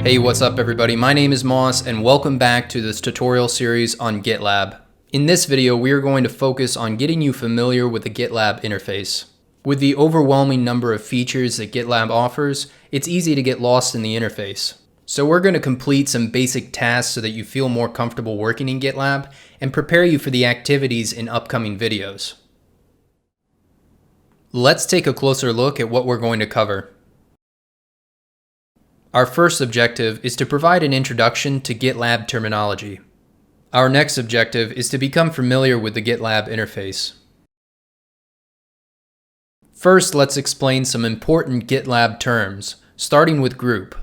Hey, what's up everybody? My name is Moss and welcome back to this tutorial series on GitLab. In this video, we are going to focus on getting you familiar with the GitLab interface. With the overwhelming number of features that GitLab offers, it's easy to get lost in the interface. So we're going to complete some basic tasks so that you feel more comfortable working in GitLab and prepare you for the activities in upcoming videos. Let's take a closer look at what we're going to cover. Our first objective is to provide an introduction to GitLab terminology. Our next objective is to become familiar with the GitLab interface. First, let's explain some important GitLab terms, starting with group.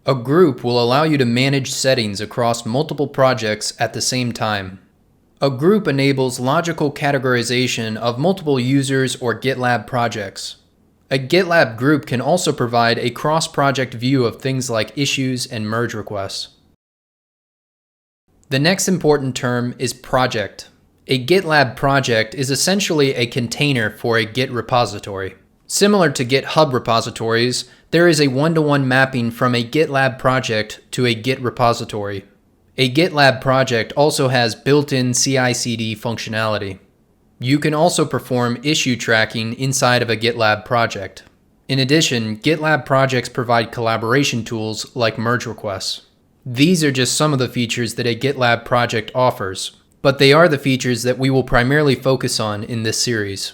A group will allow you to manage settings across multiple projects at the same time. A group enables logical categorization of multiple users or GitLab projects. A GitLab group can also provide a cross-project view of things like issues and merge requests. The next important term is project. A GitLab project is essentially a container for a Git repository. Similar to GitHub repositories, there is a one-to-one mapping from a GitLab project to a Git repository. A GitLab project also has built-in CI/CD functionality. You can also perform issue tracking inside of a GitLab project. In addition, GitLab projects provide collaboration tools like merge requests. These are just some of the features that a GitLab project offers, but they are the features that we will primarily focus on in this series.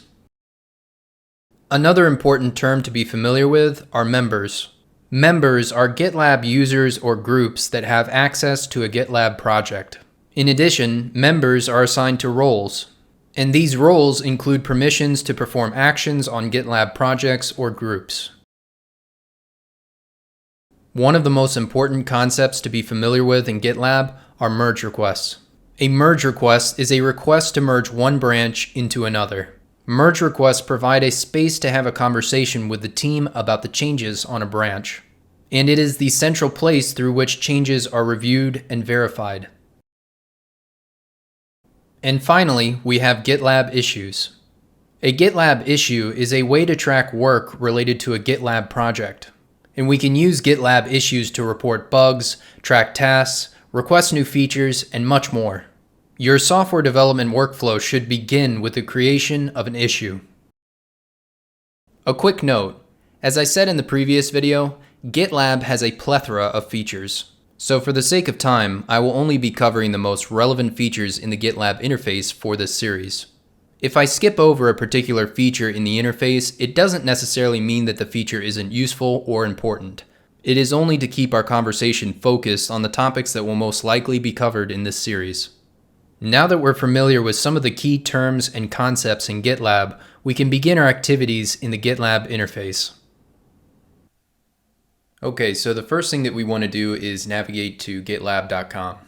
Another important term to be familiar with are members. Members are GitLab users or groups that have access to a GitLab project. In addition, members are assigned to roles. And these roles include permissions to perform actions on GitLab projects or groups. One of the most important concepts to be familiar with in GitLab are merge requests. A merge request is a request to merge one branch into another. Merge requests provide a space to have a conversation with the team about the changes on a branch. And it is the central place through which changes are reviewed and verified. And finally, we have GitLab issues. A GitLab issue is a way to track work related to a GitLab project. And we can use GitLab issues to report bugs, track tasks, request new features, and much more. Your software development workflow should begin with the creation of an issue. A quick note, as I said in the previous video, GitLab has a plethora of features. So for the sake of time, I will only be covering the most relevant features in the GitLab interface for this series. If I skip over a particular feature in the interface, it doesn't necessarily mean that the feature isn't useful or important. It is only to keep our conversation focused on the topics that will most likely be covered in this series. Now that we're familiar with some of the key terms and concepts in GitLab, we can begin our activities in the GitLab interface. Okay, so the first thing that we want to do is navigate to gitlab.com.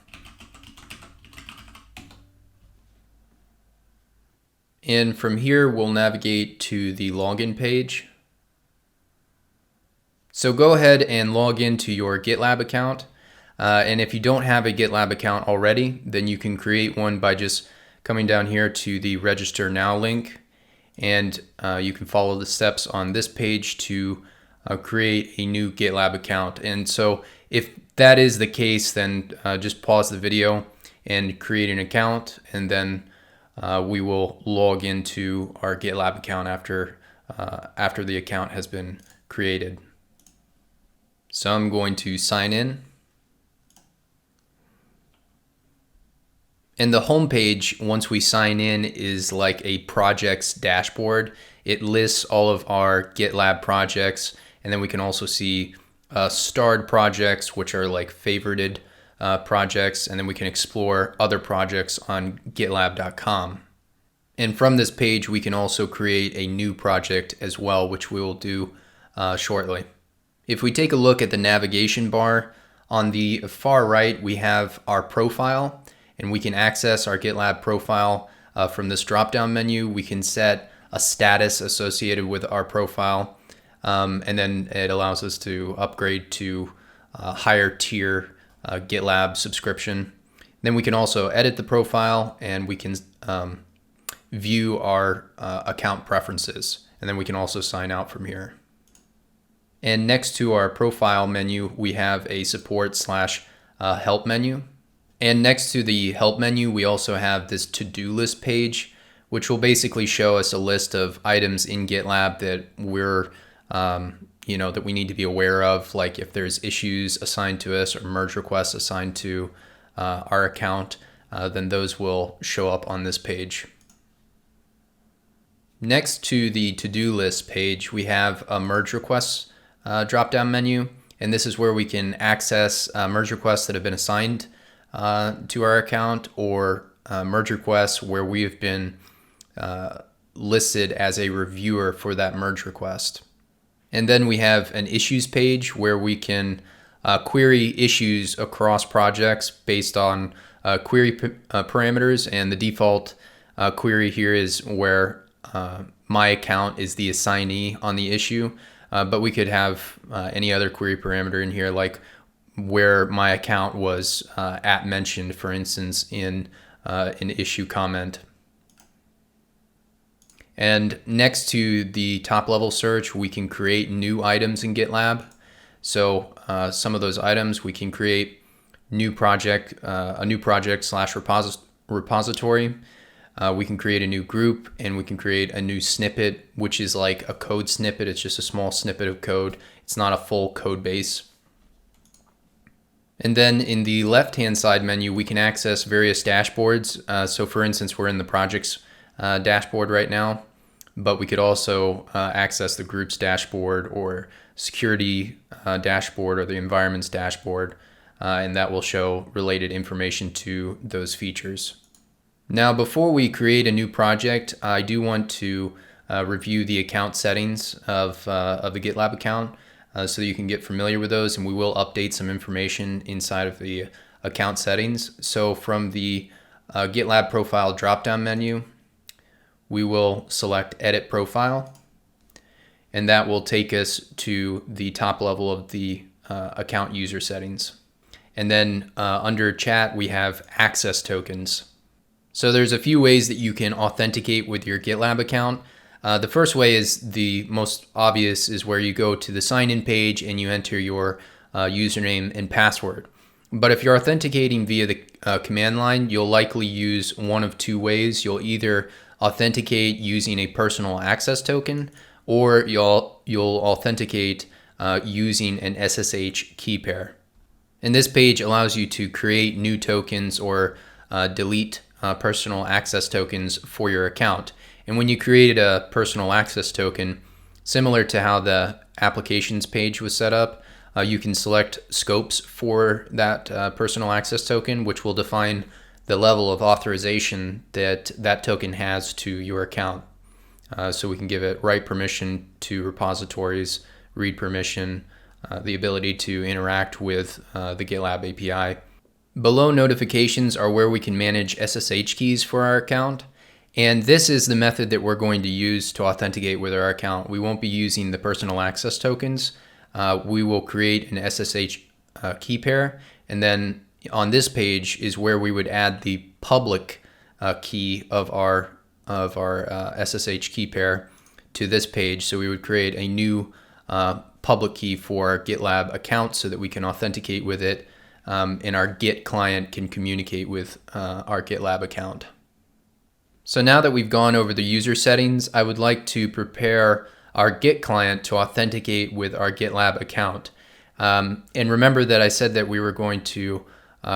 And from here, we'll navigate to the login page. So go ahead and log into your GitLab account. And if you don't have a GitLab account already, then you can create one by just coming down here to the Register Now link. And you can follow the steps on this page to create a new GitLab account. And so if that is the case, then just pause the video and create an account, and then we will log into our GitLab account after the account has been created. So I'm going to sign in. And the home page, once we sign in, is like a projects dashboard. It lists all of our GitLab projects. And then we can also see starred projects, which are like favorited projects. And then we can explore other projects on gitlab.com. And from this page, we can also create a new project as well, which we will do shortly. If we take a look at the navigation bar, on the far right, we have our profile. And we can access our GitLab profile from this drop-down menu. We can set a status associated with our profile. And then it allows us to upgrade to a higher tier GitLab subscription. Then we can also edit the profile, and we can view our account preferences. And then we can also sign out from here. And next to our profile menu, we have a support/help menu. And next to the help menu, we also have this to-do list page, which will basically show us a list of items in GitLab that we're, that we need to be aware of, like if there's issues assigned to us or merge requests assigned to our account, then those will show up on this page. Next to the to-do list page, we have a merge requests drop-down menu, and this is where we can access merge requests that have been assigned to our account, or merge requests where we have been listed as a reviewer for that merge request. And then we have an issues page where we can query issues across projects based on query parameters, and the default query here is where my account is the assignee on the issue, but we could have any other query parameter in here, like where my account was @mentioned, for instance, in an issue comment. And next to the top level search, we can create new items in GitLab. So some of those items we can create a new project/repository. We can create a new group, and we can create a new snippet, which is like a code snippet. It's just a small snippet of code. It's not a full code base. And then in the left-hand side menu, we can access various dashboards. So for instance, we're in the projects dashboard right now, but we could also access the groups dashboard, or security dashboard, or the environments dashboard, and that will show related information to those features. Now, before we create a new project, I do want to review the account settings of the GitLab account so that you can get familiar with those, and we will update some information inside of the account settings. So from the GitLab profile drop-down menu, we will select Edit Profile, and that will take us to the top level of the account user settings. And then under Chat, we have Access Tokens. So there's a few ways that you can authenticate with your GitLab account. The first way is the most obvious, is where you go to the sign-in page and you enter your username and password. But if you're authenticating via the command line, you'll likely use one of two ways. You'll either authenticate using a personal access token, or you'll authenticate using an SSH key pair. And this page allows you to create new tokens or delete personal access tokens for your account. And when you created a personal access token, similar to how the applications page was set up, you can select scopes for that personal access token, which will define the level of authorization that that token has to your account. So we can give it write permission to repositories, read permission, the ability to interact with the GitLab API. Below notifications are where we can manage SSH keys for our account. And this is the method that we're going to use to authenticate with our account. We won't be using the personal access tokens. We will create an SSH key pair, and then on this page is where we would add the public key of our SSH key pair to this page. So we would create a new public key for our GitLab account so that we can authenticate with it, and our Git client can communicate with our GitLab account. So now that we've gone over the user settings, I would like to prepare our Git client to authenticate with our GitLab account. And remember that I said that we were going to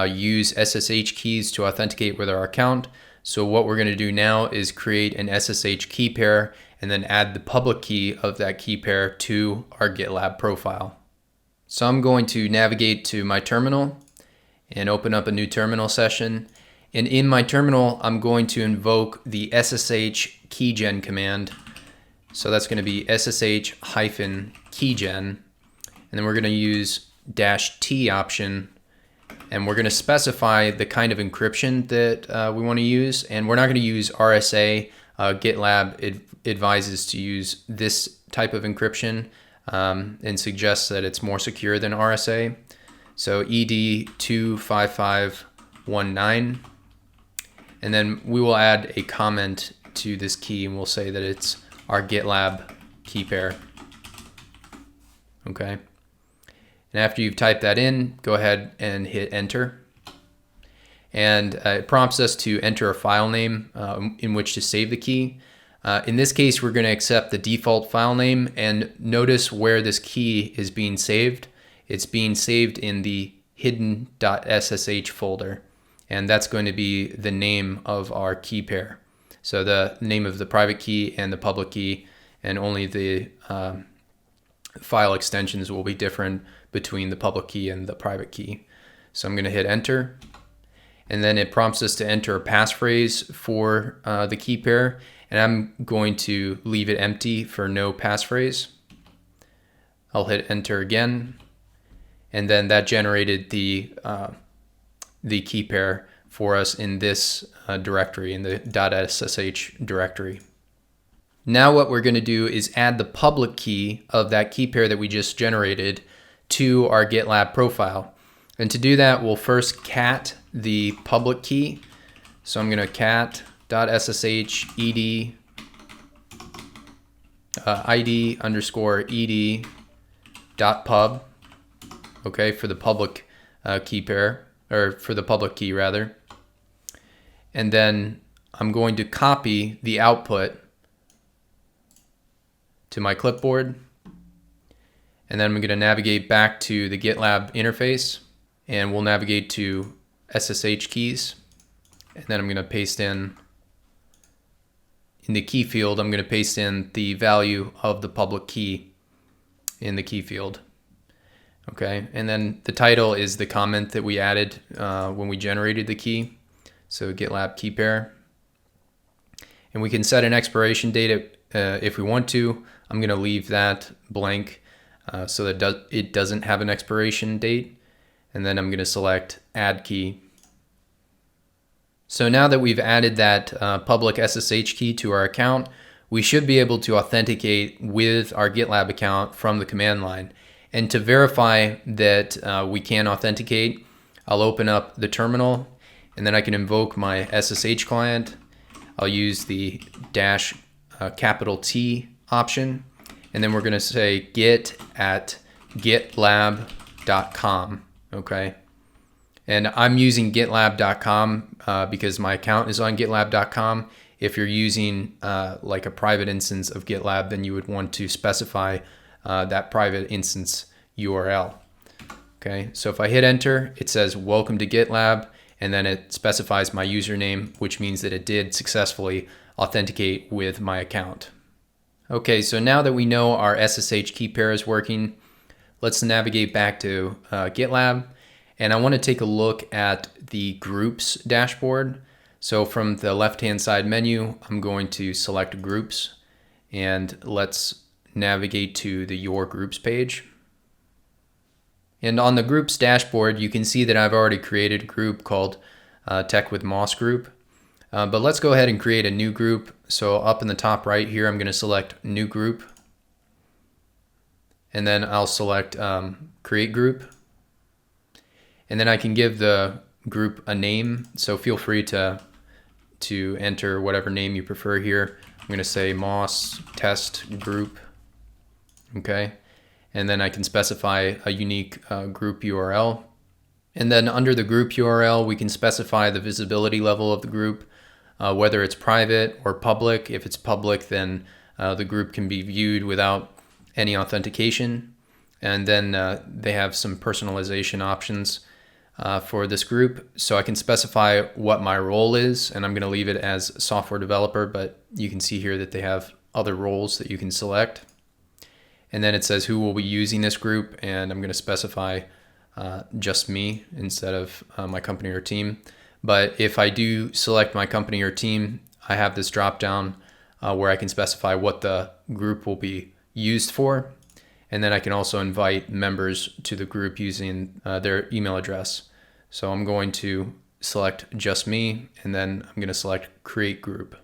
use SSH keys to authenticate with our account. So what we're going to do now is create an SSH key pair and then add the public key of that key pair to our GitLab profile. So I'm going to navigate to my terminal and open up a new terminal session. And in my terminal, I'm going to invoke the SSH keygen command. So that's going to be SSH-keygen. And then we're going to use -t option. And we're going to specify the kind of encryption that we want to use. And we're not going to use RSA. GitLab advises to use this type of encryption and suggests that it's more secure than RSA. So ED25519. And then we will add a comment to this key, and we'll say that it's our GitLab key pair. Okay. And after you've typed that in, go ahead and hit enter. And it prompts us to enter a file name in which to save the key. In this case, we're going to accept the default file name, and notice where this key is being saved. It's being saved in the hidden.ssh folder, and that's going to be the name of our key pair. So the name of the private key and the public key, and only the file extensions will be different between the public key and the private key. So I'm going to hit enter, and then it prompts us to enter a passphrase for the key pair, and I'm going to leave it empty for no passphrase. I'll hit enter again, and then that generated the key pair for us in this directory, in the .ssh directory. Now what we're going to do is add the public key of that key pair that we just generated to our GitLab profile. And to do that, we'll first cat the public key. So I'm going to cat.ssh ed id underscore ed dot pub, okay, for the public key pair, or for the public key rather. And then I'm going to copy the output to my clipboard, and then I'm going to navigate back to the GitLab interface, and we'll navigate to SSH keys, and then I'm going to paste in the key field, I'm going to paste in the value of the public key in the key field. Okay, and then the title is the comment that we added when we generated the key, so GitLab key pair. And we can set an expiration date if we want to. I'm going to leave that blank so that it doesn't have an expiration date. And then I'm going to select add key. So now that we've added that public SSH key to our account, we should be able to authenticate with our GitLab account from the command line. And to verify that we can authenticate, I'll open up the terminal, and then I can invoke my SSH client. I'll use the dash capital T option, and then we're going to say git at gitlab.com. Okay, and I'm using gitlab.com because my account is on gitlab.com. If you're using like a private instance of GitLab, then you would want to specify that private instance URL. Okay, so if I hit enter, it says welcome to GitLab, and then it specifies my username, which means that it did successfully authenticate with my account. Okay, so now that we know our SSH key pair is working, let's navigate back to GitLab, and I want to take a look at the groups dashboard. So from the left-hand side menu, I'm going to select groups, and let's navigate to the Your Groups page. And on the groups dashboard, you can see that I've already created a group called Tech with Moss Group. But let's go ahead and create a new group. So up in the top right here, I'm going to select New Group. And then I'll select Create Group. And then I can give the group a name. So feel free to enter whatever name you prefer here. I'm going to say Moss Test Group. Okay. And then I can specify a unique group URL. And then under the group URL, we can specify the visibility level of the group, whether it's private or public. If it's public, then the group can be viewed without any authentication. And then they have some personalization options for this group. So I can specify what my role is, and I'm going to leave it as software developer, but you can see here that they have other roles that you can select. And then it says who will be using this group, and I'm going to specify just me instead of my company or team. But if I do select my company or team, I have this drop down where I can specify what the group will be used for. And then I can also invite members to the group using their email address. So I'm going to select just me, and then I'm going to select create group.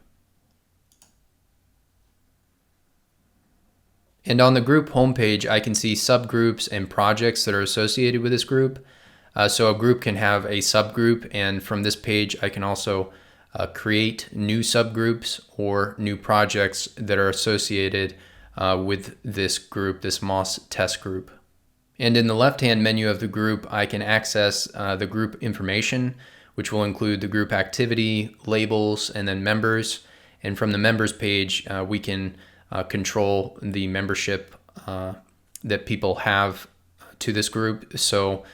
And on the group homepage, I can see subgroups and projects that are associated with this group. So a group can have a subgroup, and from this page, I can also create new subgroups or new projects that are associated with this group, this Moss test group. And in the left-hand menu of the group, I can access the group information, which will include the group activity, labels, and then members. And from the members page, we can control the membership that people have to this group. So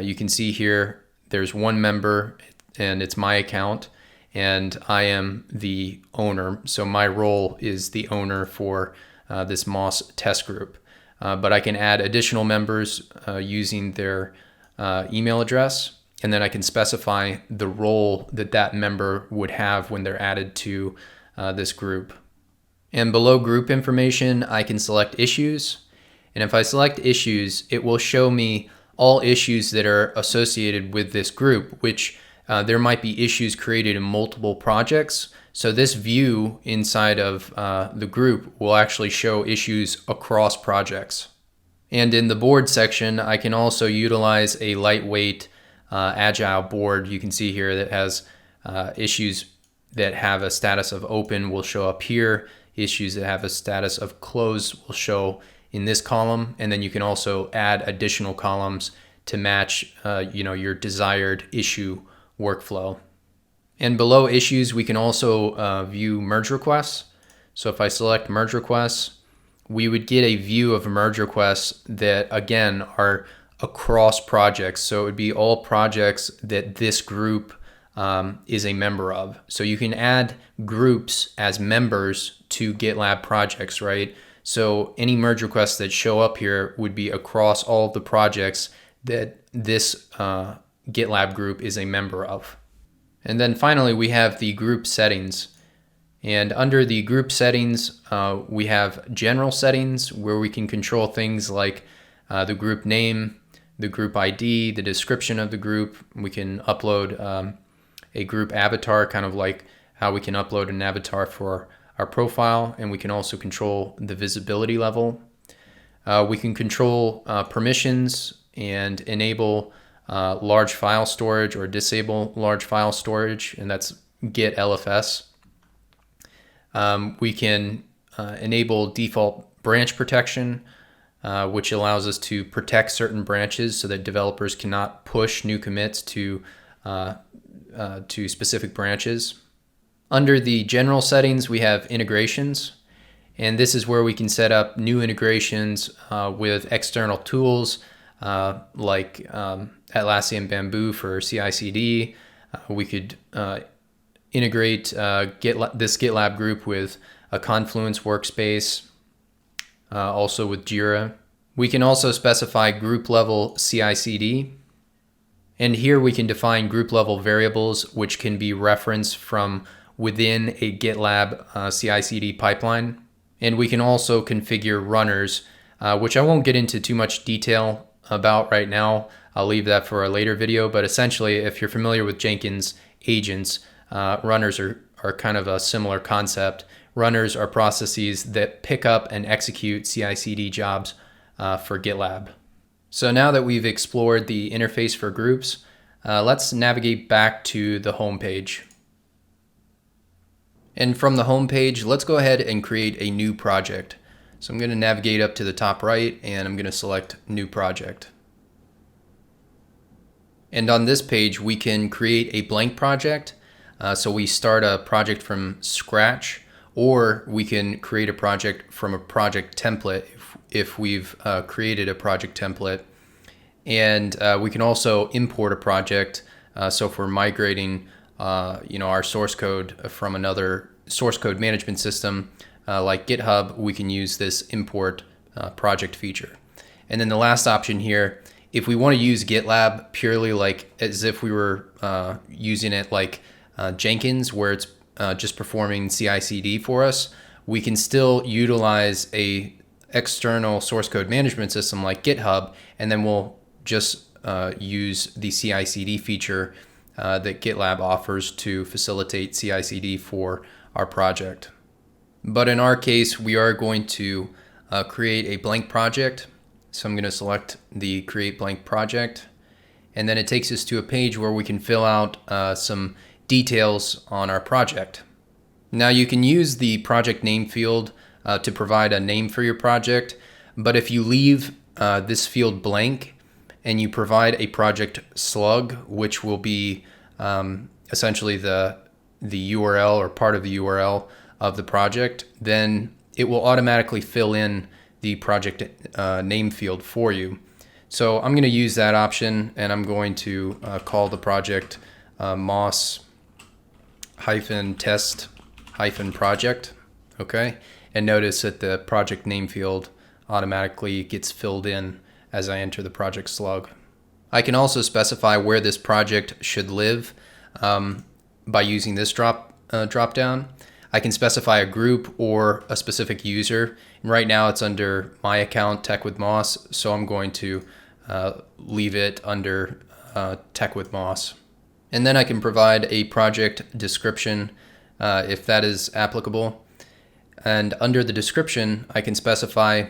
you can see here, there's one member and it's my account, and I am the owner. So my role is the owner for this Moss test group. But I can add additional members using their email address, and then I can specify the role that that member would have when they're added to this group. And below group information, I can select issues. And if I select issues, it will show me all issues that are associated with this group, which there might be issues created in multiple projects. So this view inside of the group will actually show issues across projects. And in the board section, I can also utilize a lightweight agile board. You can see here that has issues that have a status of open will show up here. Issues that have a status of closed will show in this column. And then you can also add additional columns to match your desired issue workflow. And below issues, we can also view merge requests. So if I select merge requests, we would get a view of merge requests that, again, are across projects. So it would be all projects that this group is a member of. So you can add groups as members to GitLab projects, right? So any merge requests that show up here would be across all of the projects that this GitLab group is a member of. And then finally, we have the group settings. And under the group settings, we have general settings where we can control things like the group name, the group ID, the description of the group. We can upload a group avatar, kind of like how we can upload an avatar for our profile. And we can also control the visibility level. We can control permissions and enable large file storage or disable large file storage, and that's Git LFS. We can enable default branch protection, which allows us to protect certain branches so that developers cannot push new commits to specific branches. Under the general settings, we have integrations, and this is where we can set up new integrations with external tools like Atlassian Bamboo for CI/CD. We could integrate this GitLab group with a Confluence workspace, also with Jira. We can also specify group level CI/CD. And here we can define group level variables, which can be referenced from within a GitLab CI/CD pipeline. And we can also configure runners, which I won't get into too much detail about right now. I'll leave that for a later video, but essentially, if you're familiar with Jenkins agents, runners are kind of a similar concept. Runners are processes that pick up and execute CI/CD jobs for GitLab. So now that we've explored the interface for groups, let's navigate back to the home page. And from the home page, let's go ahead and create a new project. So I'm going to navigate up to the top right, and I'm going to select New Project. And on this page, we can create a blank project. So we start a project from scratch, or we can create a project from a project template if we've created a project template. And we can also import a project. So if we're migrating our source code from another source code management system like GitHub, we can use this import project feature. And then the last option here, if we want to use GitLab purely like as if we were using it like Jenkins, where it's just performing CI/CD for us, we can still utilize a external source code management system like GitHub, and then we'll just use the CI/CD feature that GitLab offers to facilitate CI/CD for our project. But in our case, we are going to create a blank project. So I'm going to select the Create Blank Project, and then it takes us to a page where we can fill out some details on our project. Now you can use the project name field to provide a name for your project. But if you leave this field blank and you provide a project slug, which will be essentially the URL or part of the URL of the project, then it will automatically fill in the project name field for you. So I'm going to use that option, and I'm going to call the project moss-test-project. Okay, and notice that the project name field automatically gets filled in as I enter the project slug. I can also specify where this project should live by using this drop down. I can specify a group or a specific user. And right now it's under my account, Tech with Moss, so I'm going to leave it under Tech with Moss. And then I can provide a project description if that is applicable. And under the description, I can specify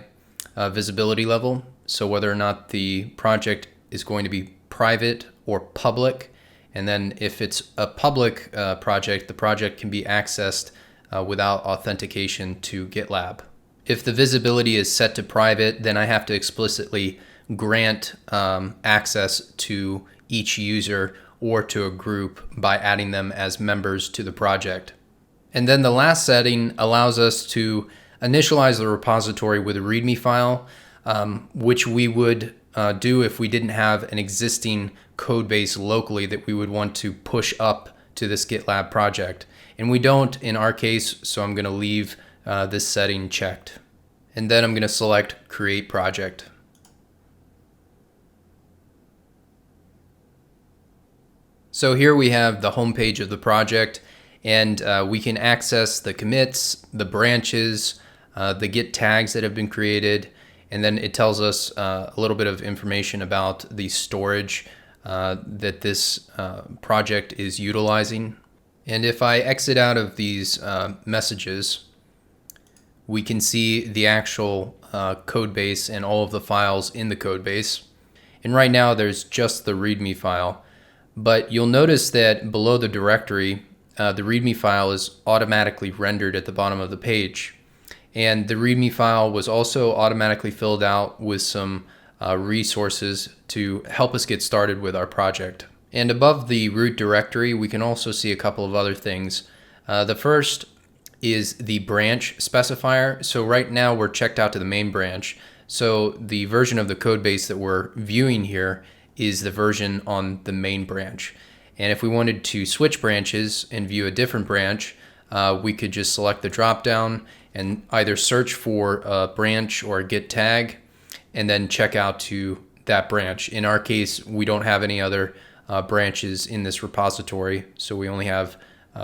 visibility level, so whether or not the project is going to be private or public. And then if it's a public project, the project can be accessed without authentication to GitLab. If the visibility is set to private, then I have to explicitly grant access to each user or to a group by adding them as members to the project. And then the last setting allows us to initialize the repository with a README file, which we would do if we didn't have an existing code base locally that we would want to push up to this GitLab project. And we don't in our case, so I'm going to leave this setting checked. And then I'm going to select Create Project. So here we have the home page of the project, and we can access the commits, the branches, the Git tags that have been created, and then it tells us a little bit of information about the storage that this project is utilizing. And if I exit out of these messages, we can see the actual code base and all of the files in the code base. And right now there's just the README file. But you'll notice that below the directory, the README file is automatically rendered at the bottom of the page. And the README file was also automatically filled out with some resources to help us get started with our project. And above the root directory, we can also see a couple of other things. The first is the branch specifier. So right now we're checked out to the main branch. So the version of the code base that we're viewing here is the version on the main branch. And if we wanted to switch branches and view a different branch, we could just select the drop down and either search for a branch or a Git tag and then check out to that branch. In our case, we don't have any other branches in this repository, so we only have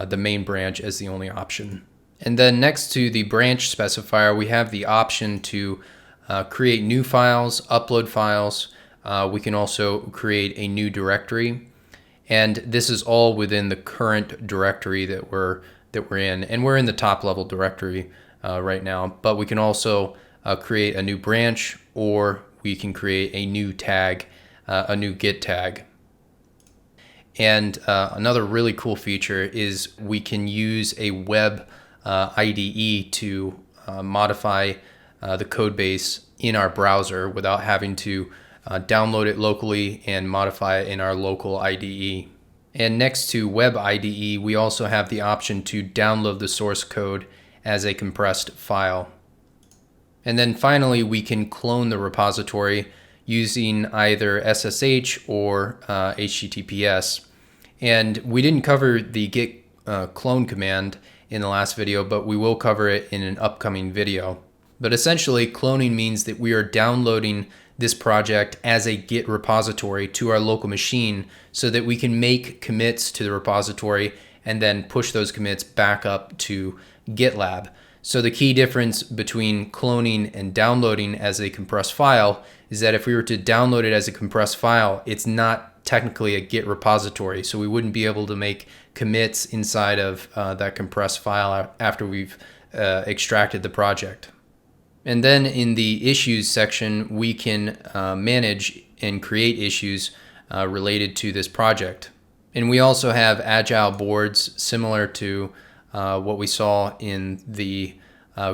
the main branch as the only option. And then next to the branch specifier, we have the option to create new files, upload files. We can also create a new directory, and this is all within the current directory that we're in, and we're in the top level directory right now. But we can also create a new branch, or we can create a new tag, a new Git tag. And another really cool feature is we can use a web IDE to modify the code base in our browser without having to download it locally and modify it in our local IDE. And next to Web IDE, we also have the option to download the source code as a compressed file. And then finally, we can clone the repository using either SSH or HTTPS. And we didn't cover the git clone command in the last video, but we will cover it in an upcoming video. But essentially, cloning means that we are downloading this project as a Git repository to our local machine so that we can make commits to the repository and then push those commits back up to GitLab. So the key difference between cloning and downloading as a compressed file is that if we were to download it as a compressed file, it's not technically a Git repository, so we wouldn't be able to make commits inside of that compressed file after we've extracted the project. And then in the issues section, we can manage and create issues related to this project. And we also have agile boards similar to what we saw in the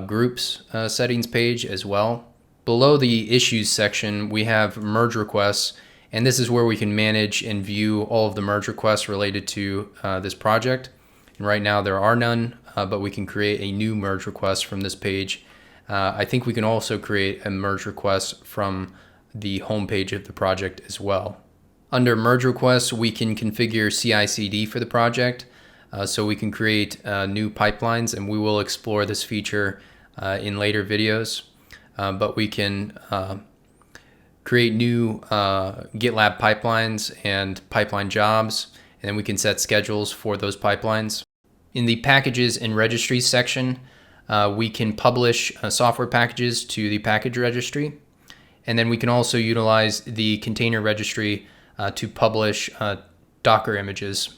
groups settings page as well. Below the issues section, we have merge requests, and this is where we can manage and view all of the merge requests related to this project. And right now there are none, but we can create a new merge request from this page. I think we can also create a merge request from the home page of the project as well. Under merge requests, we can configure CI/CD for the project, so we can create new pipelines, and we will explore this feature in later videos. But we can create new GitLab pipelines and pipeline jobs, and then we can set schedules for those pipelines. In the Packages and Registry section, we can publish software packages to the Package Registry, and then we can also utilize the Container Registry to publish Docker images.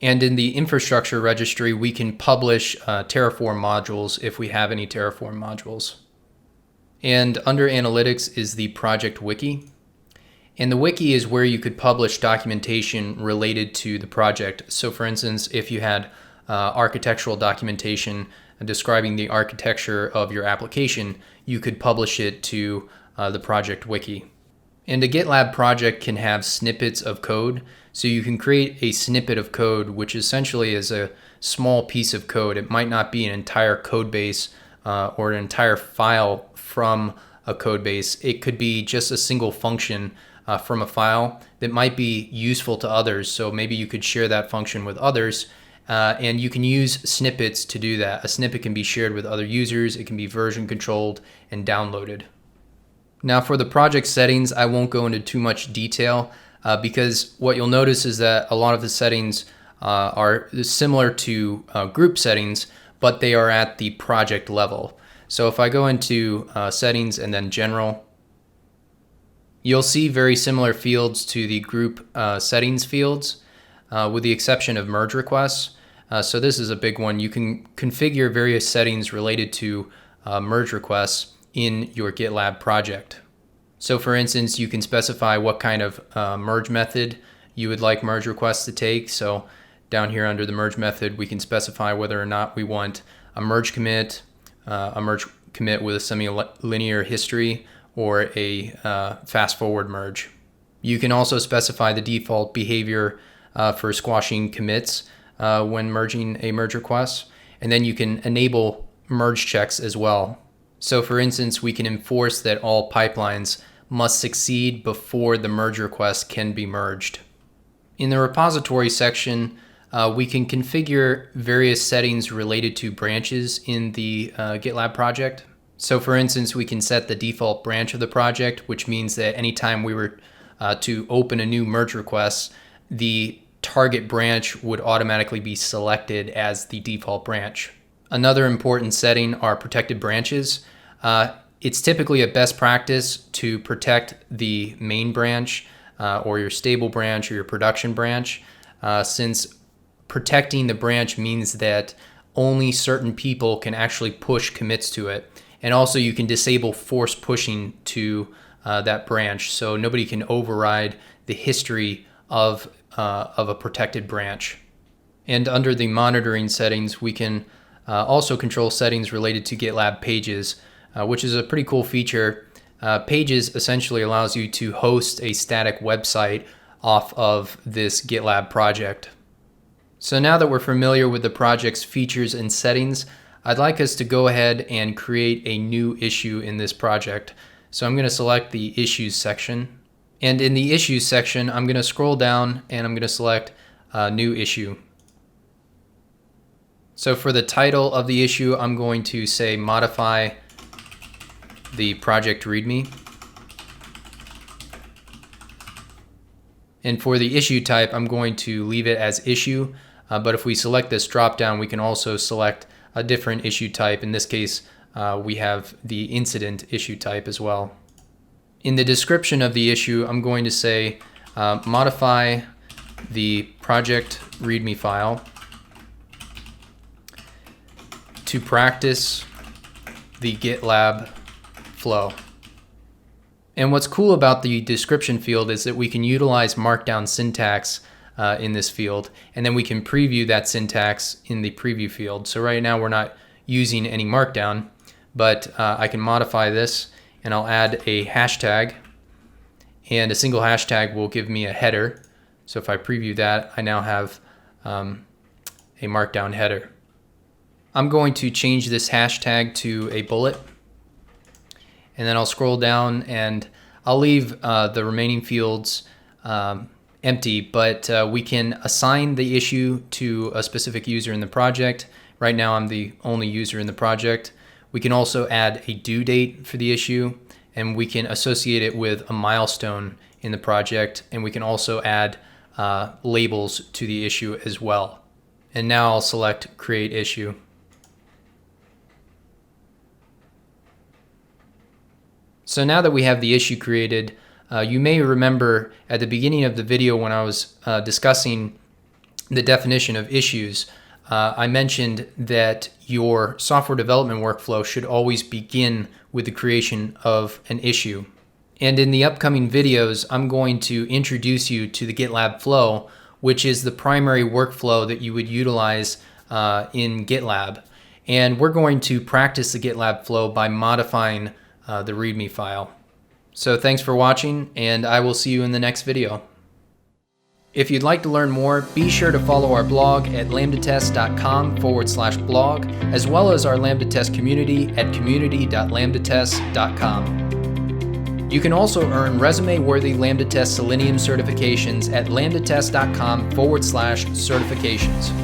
And in the Infrastructure Registry, we can publish Terraform modules if we have any Terraform modules. And under Analytics is the project wiki. And the wiki is where you could publish documentation related to the project. So for instance, if you had architectural documentation describing the architecture of your application, you could publish it to the project wiki. And a GitLab project can have snippets of code. So you can create a snippet of code, which essentially is a small piece of code. It might not be an entire code base or an entire file from a code base. It could be just a single function from a file that might be useful to others. So maybe you could share that function with others, and you can use snippets to do that. A snippet can be shared with other users. It can be version controlled and downloaded. Now for the project settings, I won't go into too much detail because what you'll notice is that a lot of the settings are similar to group settings, but they are at the project level. So if I go into settings and then general, you'll see very similar fields to the group settings fields, with the exception of merge requests. So this is a big one. You can configure various settings related to merge requests in your GitLab project. So for instance, you can specify what kind of merge method you would like merge requests to take. So down here under the merge method, we can specify whether or not we want a merge commit with a semi-linear history, or a fast forward merge. You can also specify the default behavior for squashing commits when merging a merge request, and then you can enable merge checks as well. So for instance, we can enforce that all pipelines must succeed before the merge request can be merged. In the repository section, we can configure various settings related to branches in the GitLab project. So for instance, we can set the default branch of the project, which means that anytime we were to open a new merge request, the target branch would automatically be selected as the default branch. Another important setting are protected branches. It's typically a best practice to protect the main branch or your stable branch or your production branch, since protecting the branch means that only certain people can actually push commits to it. And also you can disable force pushing to that branch, so nobody can override the history of a protected branch. And under the monitoring settings, we can also control settings related to GitLab Pages, which is a pretty cool feature. Pages essentially allows you to host a static website off of this GitLab project. So now that we're familiar with the project's features and settings, I'd like us to go ahead and create a new issue in this project. So I'm going to select the Issues section. And in the Issues section, I'm going to scroll down and I'm going to select New Issue. So for the title of the issue, I'm going to say modify the project README. And for the issue type, I'm going to leave it as issue. But if we select this drop down, we can also select a different issue type. In this case, we have the incident issue type as well. In the description of the issue, I'm going to say modify the project README file to practice the GitLab flow. And what's cool about the description field is that we can utilize Markdown syntax in this field, and then we can preview that syntax in the preview field. So right now we're not using any Markdown, but I can modify this, and I'll add a hashtag, and a single hashtag will give me a header. So if I preview that, I now have a markdown header. I'm going to change this hashtag to a bullet, and then I'll scroll down and I'll leave the remaining fields empty, but we can assign the issue to a specific user in the project. Right now I'm the only user in the project. We can also add a due date for the issue, and we can associate it with a milestone in the project, and we can also add labels to the issue as well. And now I'll select Create Issue. So now that we have the issue created, you may remember at the beginning of the video when I was discussing the definition of issues, I mentioned that your software development workflow should always begin with the creation of an issue. And in the upcoming videos, I'm going to introduce you to the GitLab flow, which is the primary workflow that you would utilize in GitLab. And we're going to practice the GitLab flow by modifying the README file. So thanks for watching, and I will see you in the next video. If you'd like to learn more, be sure to follow our blog at lambdatest.com/blog, as well as our Lambda Test community at community.lambdatest.com. You can also earn resume-worthy Lambda Test Selenium certifications at lambdatest.com/certifications.